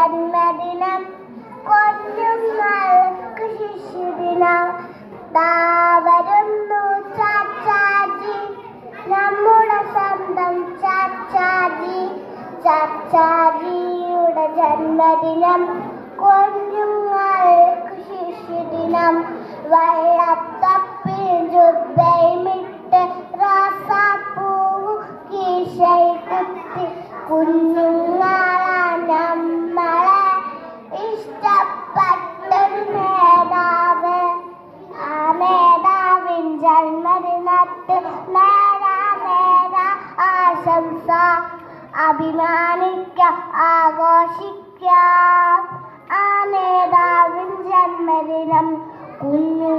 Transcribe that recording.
ജന്മദിനം, കുഞ്ഞുങ്ങൾക്ക് ശിശുദിനം. വരുന്നു ചാച്ചാജി, നമ്മുടെ സ്വന്തം ചാച്ചാജി. ചാച്ചാജിയുടെ ജന്മദിനം, കുഞ്ഞുങ്ങൾക്ക് ശിശുദിനം. വെള്ളത്തപ്പിൽ ജുബ്ബയുമിട്ട് റോസാപ്പൂവ് കീശയിൽ കുത്തി കുഞ്ഞുങ്ങളാ നമ്മളെ ഇഷ്ടപ്പെട്ടൊരു നേതാവ്. ആ നേതാവിൻ ജന്മദിനത്തിൽ ആശംസ അഭിമാനിക്കാം, ആഘോഷിക്കാം. ആ നേതാവിൻ ജന്മദിനം കുഞ്ഞു